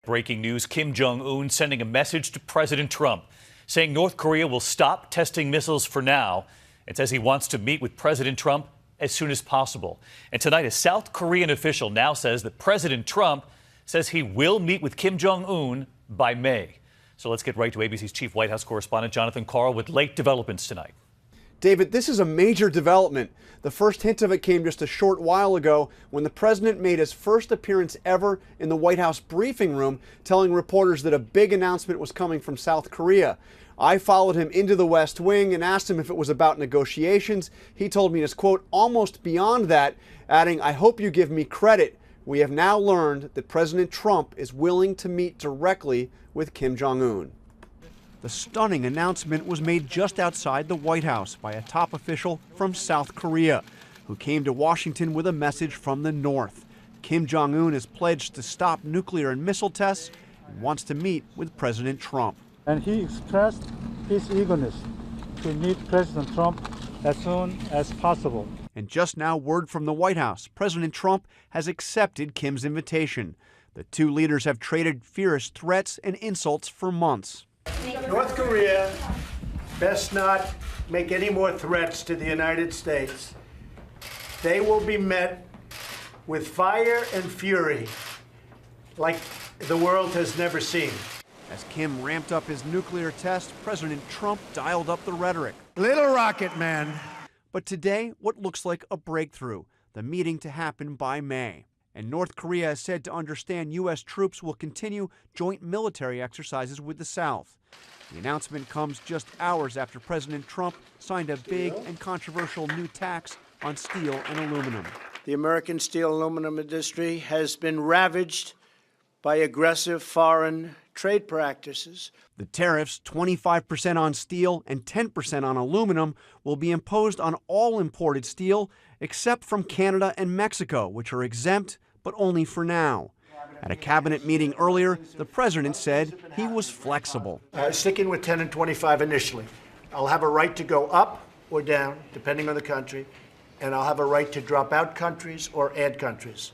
Breaking news, Kim Jong-un sending a message to President Trump, saying North Korea will stop testing missiles for now. It says he wants to meet with President Trump as soon as possible. And tonight, a South Korean official now says that President Trump says he will meet with Kim Jong-un by May. So let's get right to ABC's chief White House correspondent, Jonathan Karl, with late developments tonight. David, this is a major development. The first hint of it came just a short while ago when the president made his first appearance ever in the White House briefing room, telling reporters that a big announcement was coming from South Korea. I followed him into the West Wing and asked him if it was about negotiations. He told me it's, quote, almost beyond that, adding, "I hope you give me credit. We have now learned that President Trump is willing to meet directly with Kim Jong-un." The stunning announcement was made just outside the White House by a top official from South Korea, who came to Washington with a message from the North. Kim Jong-un has pledged to stop nuclear and missile tests and wants to meet with President Trump. And he expressed his eagerness to meet President Trump as soon as possible. And just now, word from the White House, President Trump has accepted Kim's invitation. The two leaders have traded fierce threats and insults for months. North Korea best not make any more threats to the United States. They will be met with fire and fury like the world has never seen. As Kim ramped up his nuclear test, President Trump dialed up the rhetoric. Little rocket man. But today, what looks like a breakthrough, the meeting to happen by May. And North Korea is said to understand U.S. troops will continue joint military exercises with the South. The announcement comes just hours after President Trump signed a big and controversial new tax on steel and aluminum. The American steel and aluminum industry has been ravaged by aggressive foreign trade practices. The tariffs, 25% on steel and 10% on aluminum, will be imposed on all imported steel except from Canada and Mexico, which are exempt, but only for now. At a cabinet meeting earlier, the president said he was flexible. Sticking with 10 and 25 initially. I'll have a right to go up or down, depending on the country, and I'll have a right to drop out countries or add countries.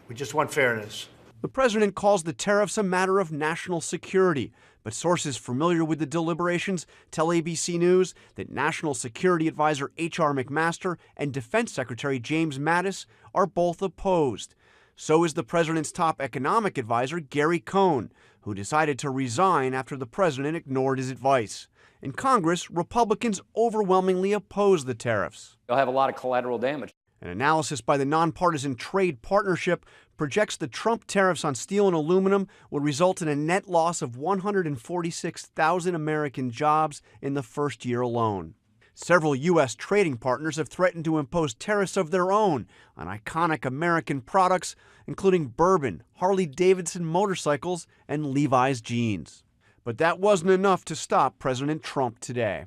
We just want fairness. The president calls the tariffs a matter of national security, but sources familiar with the deliberations tell ABC News that National Security Advisor H.R. McMaster and Defense Secretary James Mattis are both opposed. So is the president's top economic advisor, Gary Cohn, who decided to resign after the president ignored his advice. In Congress, Republicans overwhelmingly oppose the tariffs. They'll have a lot of collateral damage. An analysis by the Nonpartisan Trade Partnership projects the Trump tariffs on steel and aluminum will result in a net loss of 146,000 American jobs in the first year alone. Several U.S. trading partners have threatened to impose tariffs of their own on iconic American products, including bourbon, Harley-Davidson motorcycles, and Levi's jeans. But that wasn't enough to stop President Trump today.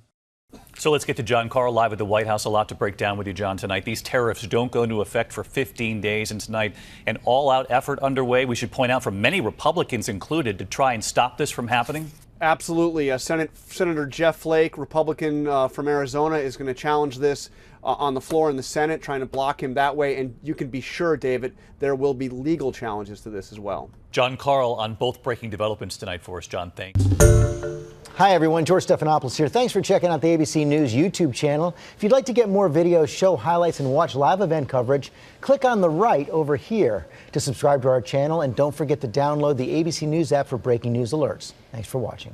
So let's get to John Karl live at the White House. A lot to break down with you, John, tonight. These tariffs don't go into effect for 15 days, and tonight an all-out effort underway, we should point out, from many Republicans included, to try and stop this from happening. Absolutely. Senator Jeff Flake, Republican from Arizona, is going to challenge this on the floor in the Senate, trying to block him that way. And you can be sure, David, there will be legal challenges to this as well. John Karl on both breaking developments tonight for us. John, thanks. Hi, everyone. George Stephanopoulos here. Thanks for checking out the ABC News YouTube channel. If you'd like to get more videos, show highlights, and watch live event coverage, click on the right over here to subscribe to our channel. And don't forget to download the ABC News app for breaking news alerts. Thanks for watching.